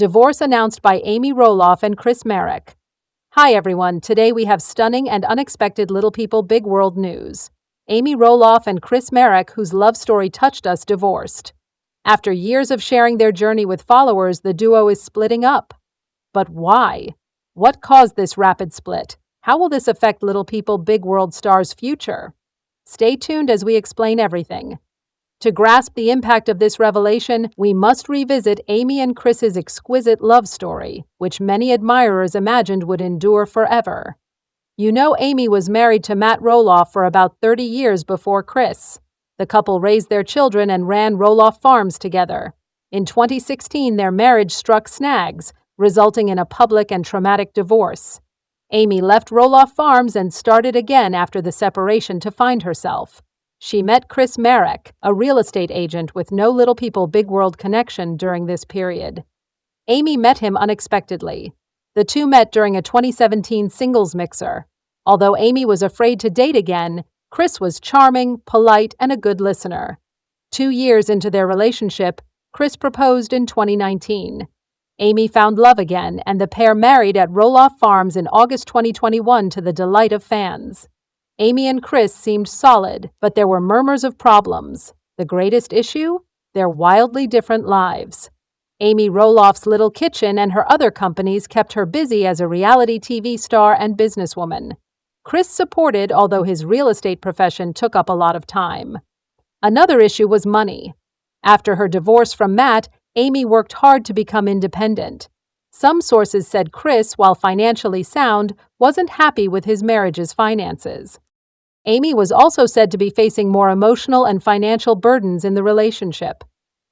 Divorce announced by Amy Roloff and Chris Marek. Hi everyone, today we have stunning and unexpected Little People Big World news. Amy Roloff and Chris Marek, whose love story touched us, divorced. After years of sharing their journey with followers, the duo is splitting up. But why? What caused this rapid split? How will this affect Little People Big World star's future? Stay tuned as we explain everything. To grasp the impact of this revelation, we must revisit Amy and Chris's exquisite love story, which many admirers imagined would endure forever. You know, Amy was married to Matt Roloff for about 30 years before Chris. The couple raised their children and ran Roloff Farms together. In 2016, their marriage struck snags, resulting in a public and traumatic divorce. Amy left Roloff Farms and started again after the separation to find herself. She met Chris Marek, a real estate agent with no Little People Big World connection during this period. Amy met him unexpectedly. The two met during a 2017 singles mixer. Although Amy was afraid to date again, Chris was charming, polite, and a good listener. 2 years into their relationship, Chris proposed in 2019. Amy found love again, and the pair married at Roloff Farms in August 2021 to the delight of fans. Amy and Chris seemed solid, but there were murmurs of problems. The greatest issue? Their wildly different lives. Amy Roloff's Little Kitchen and her other companies kept her busy as a reality TV star and businesswoman. Chris supported, although his real estate profession took up a lot of time. Another issue was money. After her divorce from Matt, Amy worked hard to become independent. Some sources said Chris, while financially sound, wasn't happy with his marriage's finances. Amy was also said to be facing more emotional and financial burdens in the relationship.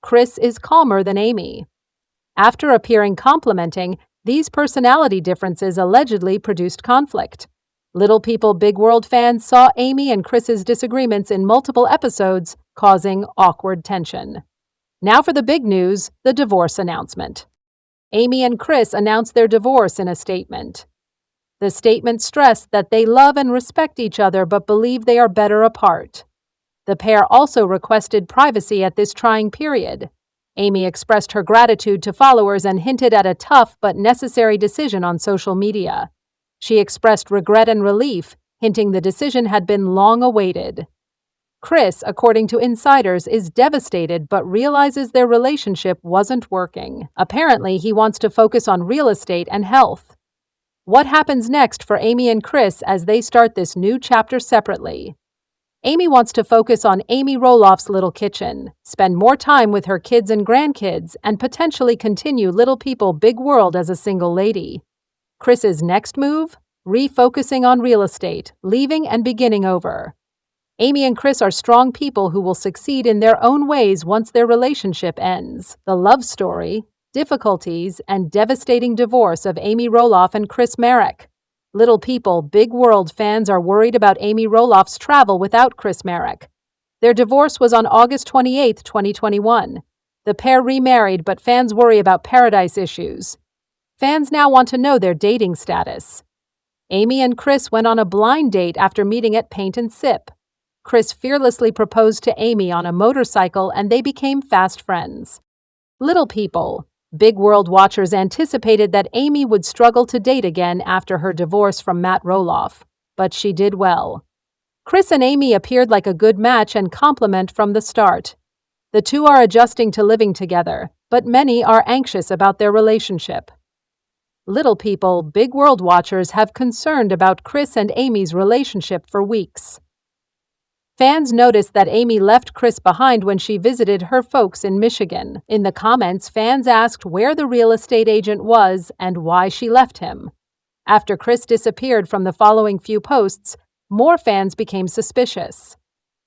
Chris is calmer than Amy. After appearing complimenting, these personality differences allegedly produced conflict. Little People Big World fans saw Amy and Chris's disagreements in multiple episodes, causing awkward tension. Now for the big news, the divorce announcement. Amy and Chris announced their divorce in a statement. The statement stressed that they love and respect each other but believe they are better apart. The pair also requested privacy at this trying period. Amy expressed her gratitude to followers and hinted at a tough but necessary decision on social media. She expressed regret and relief, hinting the decision had been long awaited. Chris, according to insiders, is devastated but realizes their relationship wasn't working. Apparently, he wants to focus on real estate and health. What happens next for Amy and Chris as they start this new chapter separately? Amy wants to focus on Amy Roloff's Little Kitchen, spend more time with her kids and grandkids, and potentially continue Little People Big World as a single lady. Chris's next move? Refocusing on real estate, leaving and beginning over. Amy and Chris are strong people who will succeed in their own ways once their relationship ends. The love story, difficulties, and devastating divorce of Amy Roloff and Chris Marek. Little People Big World fans are worried about Amy Roloff's travel without Chris Marek. Their divorce was on August 28, 2021. The pair remarried, but fans worry about paradise issues. Fans now want to know their dating status. Amy and Chris went on a blind date after meeting at Paint and Sip. Chris fearlessly proposed to Amy on a motorcycle and they became fast friends. Little People Big World watchers anticipated that Amy would struggle to date again after her divorce from Matt Roloff, but she did well. Chris and Amy appeared like a good match and complement from the start. The two are adjusting to living together, but many are anxious about their relationship. Little People Big World watchers have concerned about Chris and Amy's relationship for weeks. Fans noticed that Amy left Chris behind when she visited her folks in Michigan. In the comments, fans asked where the real estate agent was and why she left him. After Chris disappeared from the following few posts, more fans became suspicious.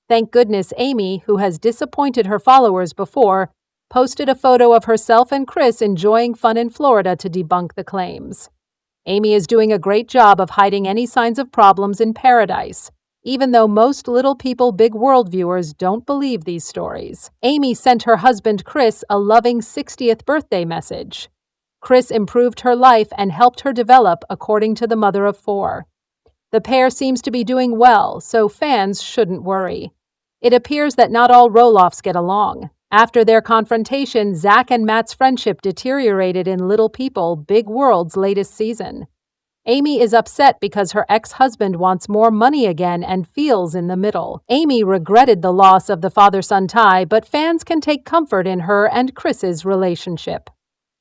Thank goodness Amy, who has disappointed her followers before, posted a photo of herself and Chris enjoying fun in Florida to debunk the claims. Amy is doing a great job of hiding any signs of problems in paradise, even though most Little People Big World viewers don't believe these stories. Amy sent her husband Chris a loving 60th birthday message. Chris improved her life and helped her develop, according to the mother of 4. The pair seems to be doing well, so fans shouldn't worry. It appears that not all Roloffs get along. After their confrontation, Zach and Matt's friendship deteriorated in Little People, Big World's latest season. Amy is upset because her ex-husband wants more money again and feels in the middle. Amy regretted the loss of the father-son tie, but fans can take comfort in her and Chris's relationship.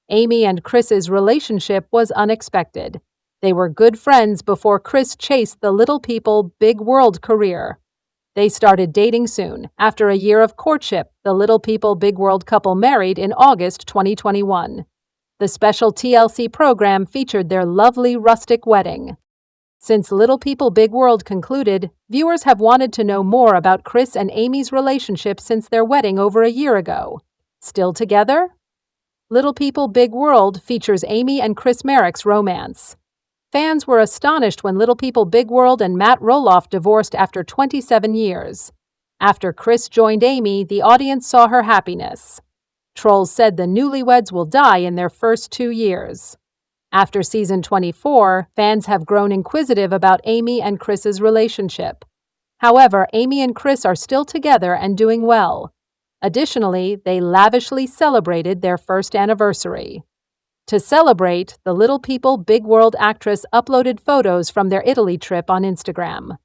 Amy and Chris's relationship was unexpected. They were good friends before Chris chased the Little People, Big World career. They started dating soon. After a year of courtship, the Little People, Big World couple married in August 2021. The special TLC program featured their lovely rustic wedding. Since Little People, Big World concluded, viewers have wanted to know more about Chris and Amy's relationship since their wedding over a year ago. Still together? Little People, Big World features Amy and Chris Marek's romance. Fans were astonished when Little People, Big World and Matt Roloff divorced after 27 years. After Chris joined Amy, the audience saw her happiness. Trolls said the newlyweds will die in their first 2 years. After season 24, fans have grown inquisitive about Amy and Chris's relationship. However, Amy and Chris are still together and doing well. Additionally, they lavishly celebrated their first anniversary. To celebrate, the Little People, Big World actress uploaded photos from their Italy trip on Instagram.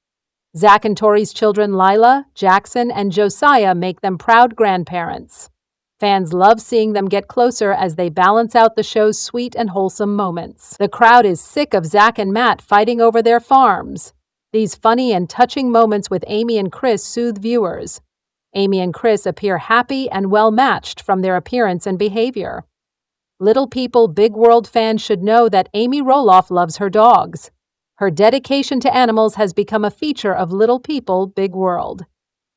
Zach and Tori's children Lila, Jackson, and Josiah make them proud grandparents. Fans love seeing them get closer as they balance out the show's sweet and wholesome moments. The crowd is sick of Zach and Matt fighting over their farms. These funny and touching moments with Amy and Chris soothe viewers. Amy and Chris appear happy and well-matched from their appearance and behavior. Little People, Big World fans should know that Amy Roloff loves her dogs. Her dedication to animals has become a feature of Little People, Big World.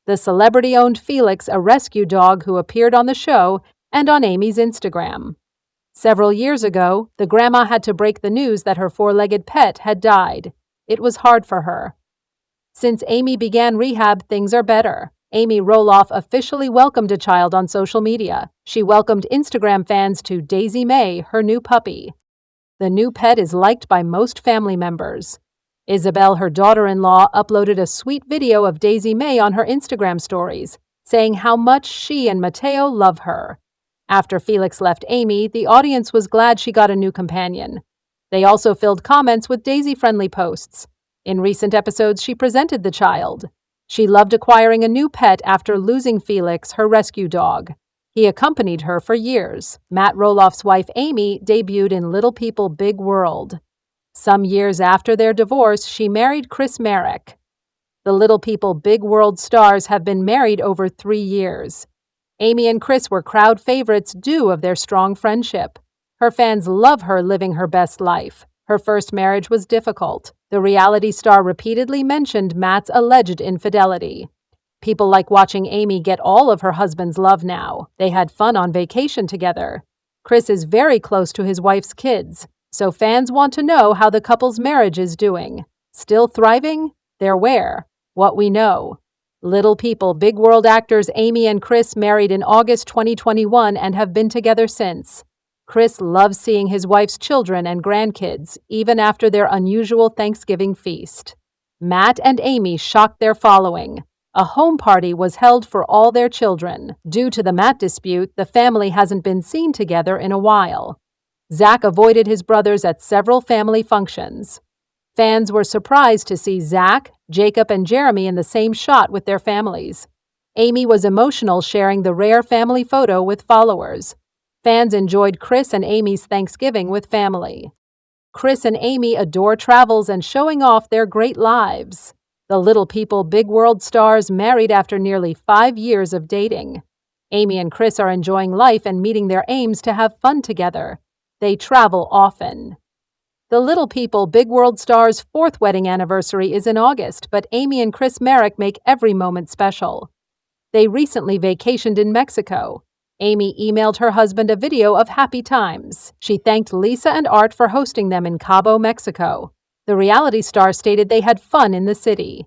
The celebrity-owned Felix, a rescue dog who appeared on the show and on Amy's Instagram. Several years ago, the grandma had to break the news that her four-legged pet had died. It was hard for her. Since Amy began rehab, things are better. Amy Roloff officially welcomed a child on social media. She welcomed Instagram fans to Daisy May, her new puppy. The new pet is liked by most family members. Isabel, her daughter-in-law, uploaded a sweet video of Daisy May on her Instagram stories, saying how much she and Mateo love her. After Felix left Amy, the audience was glad she got a new companion. They also filled comments with Daisy-friendly posts. In recent episodes, she presented the child. She loved acquiring a new pet after losing Felix, her rescue dog. He accompanied her for years. Matt Roloff's wife Amy debuted in Little People, Big World. Some years after their divorce, she married Chris Marek. The Little People, Big World stars have been married over 3 years. Amy and Chris were crowd favorites due of their strong friendship. Her fans love her living her best life. Her first marriage was difficult. The reality star repeatedly mentioned Matt's alleged infidelity. People like watching Amy get all of her husband's love now. They had fun on vacation together. Chris is very close to his wife's kids, so fans want to know how the couple's marriage is doing. Still thriving? They're where? What we know. Little People, Big World actors Amy and Chris married in August 2021 and have been together since. Chris loves seeing his wife's children and grandkids, even after their unusual Thanksgiving feast. Matt and Amy shocked their following. A home party was held for all their children. Due to the Matt dispute, the family hasn't been seen together in a while. Zach avoided his brothers at several family functions. Fans were surprised to see Zach, Jacob, and Jeremy in the same shot with their families. Amy was emotional sharing the rare family photo with followers. Fans enjoyed Chris and Amy's Thanksgiving with family. Chris and Amy adore travels and showing off their great lives. The Little People, Big World stars married after nearly 5 years of dating. Amy and Chris are enjoying life and meeting their aims to have fun together. They travel often. The Little People, Big World stars' 4th wedding anniversary is in August, but Amy and Chris Marek make every moment special. They recently vacationed in Mexico. Amy emailed her husband a video of happy times. She thanked Lisa and Art for hosting them in Cabo, Mexico. The reality star stated they had fun in the city.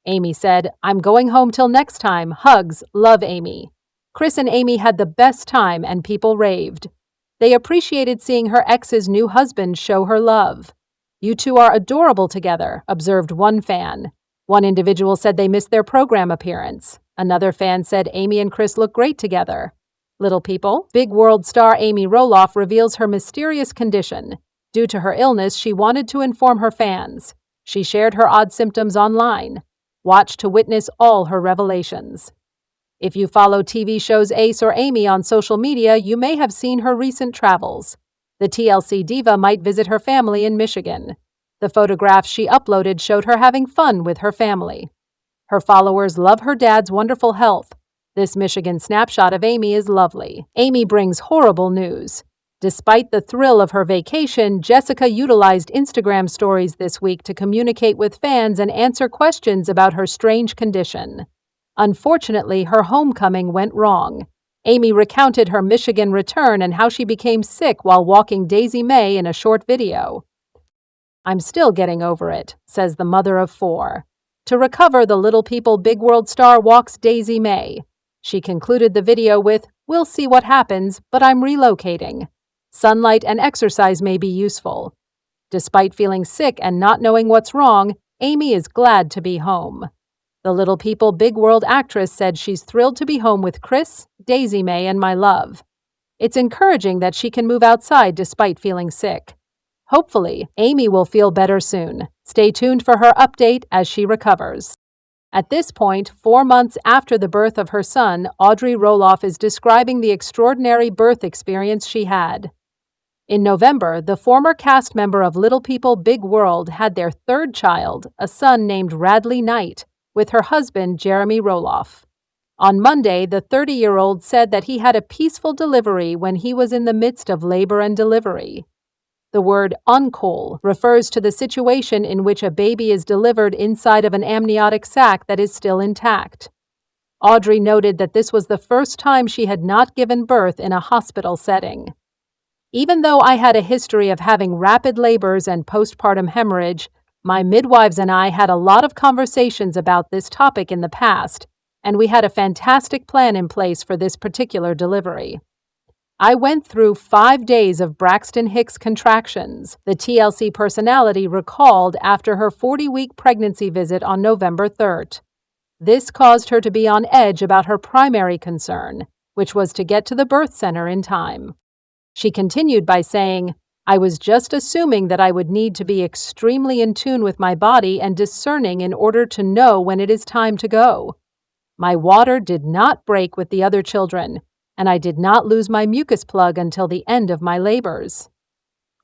Amy said, "I'm going home till next time. Hugs. Love, Amy." Chris and Amy had the best time and people raved. They appreciated seeing her ex's new husband show her love. "You two are adorable together," observed one fan. One individual said they missed their program appearance. Another fan said Amy and Chris look great together. Little people, Big World star Amy Roloff reveals her mysterious condition. Due to her illness, she wanted to inform her fans. She shared her odd symptoms online. Watch to witness all her revelations. If you follow TV shows Ace or Amy on social media, you may have seen her recent travels. The TLC diva might visit her family in Michigan. The photographs she uploaded showed her having fun with her family. Her followers love her dad's wonderful health. This Michigan snapshot of Amy is lovely. Amy brings horrible news. Despite the thrill of her vacation, Jessica utilized Instagram stories this week to communicate with fans and answer questions about her strange condition. Unfortunately, her homecoming went wrong. Amy recounted her Michigan return and how she became sick while walking Daisy May in a short video. "I'm still getting over it," says the mother of 4. To recover, the Little People Big World star walks Daisy May. She concluded the video with, "We'll see what happens, but I'm relocating. Sunlight and exercise may be useful." Despite feeling sick and not knowing what's wrong, Amy is glad to be home. The Little People Big World actress said she's thrilled to be home with Chris, Daisy May, and my love. It's encouraging that she can move outside despite feeling sick. Hopefully, Amy will feel better soon. Stay tuned for her update as she recovers. At this point, 4 months after the birth of her son, Audrey Roloff is describing the extraordinary birth experience she had. In November, the former cast member of Little People Big World had their 3rd child, a son named Radley Knight, with her husband, Jeremy Roloff. On Monday, the 30-year-old said that he had a peaceful delivery when he was in the midst of labor and delivery. The word "oncol" refers to the situation in which a baby is delivered inside of an amniotic sac that is still intact. Audrey noted that this was the first time she had not given birth in a hospital setting. "Even though I had a history of having rapid labors and postpartum hemorrhage, my midwives and I had a lot of conversations about this topic in the past, and we had a fantastic plan in place for this particular delivery. I went through 5 days of Braxton Hicks contractions," the TLC personality recalled after her 40-week pregnancy visit on November 3rd. This caused her to be on edge about her primary concern, which was to get to the birth center in time. She continued by saying, "I was just assuming that I would need to be extremely in tune with my body and discerning in order to know when it is time to go. My water did not break with the other children, and I did not lose my mucus plug until the end of my labors."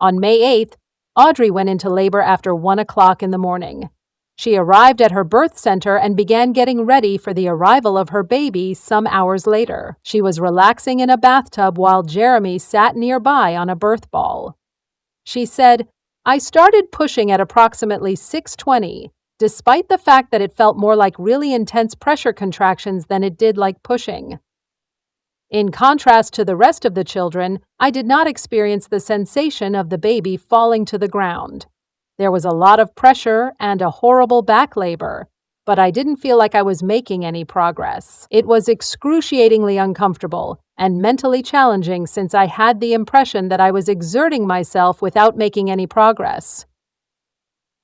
On May 8th, Audrey went into labor after 1 o'clock in the morning. She arrived at her birth center and began getting ready for the arrival of her baby some hours later. She was relaxing in a bathtub while Jeremy sat nearby on a birth ball. She said, "I started pushing at approximately 6:20, despite the fact that it felt more like really intense pressure contractions than it did like pushing. In contrast to the rest of the children, I did not experience the sensation of the baby falling to the ground. There was a lot of pressure and a horrible back labor, but I didn't feel like I was making any progress. It was excruciatingly uncomfortable and mentally challenging since I had the impression that I was exerting myself without making any progress."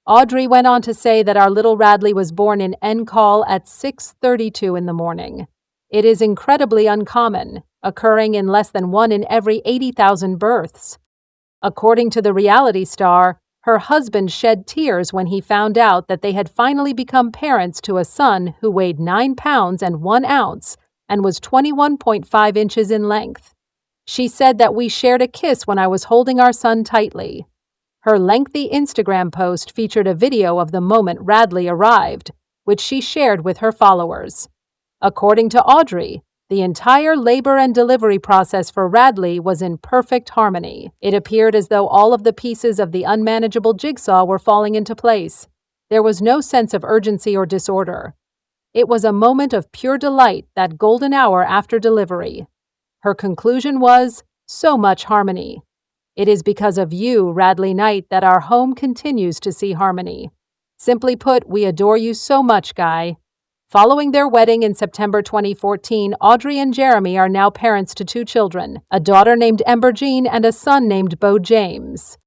Audrey went on to say that our little Radley was born in NCall at 6:32 in the morning. It is incredibly uncommon, occurring in less than 1 in every 80,000 births. According to the reality star, her husband shed tears when he found out that they had finally become parents to a son who weighed 9 pounds and 1 ounce and was 21.5 inches in length. She said that we shared a kiss when I was holding our son tightly. Her lengthy Instagram post featured a video of the moment Radley arrived, which she shared with her followers. According to Audrey, the entire labor and delivery process for Radley was in perfect harmony. It appeared as though all of the pieces of the unmanageable jigsaw were falling into place. There was no sense of urgency or disorder. It was a moment of pure delight, that golden hour after delivery. Her conclusion was, "So much harmony. It is because of you, Radley Knight, that our home continues to see harmony. Simply put, we adore you so much, Guy." Following their wedding in September 2014, Audrey and Jeremy are now parents to 2 children, a daughter named Ember Jean and a son named Bo James.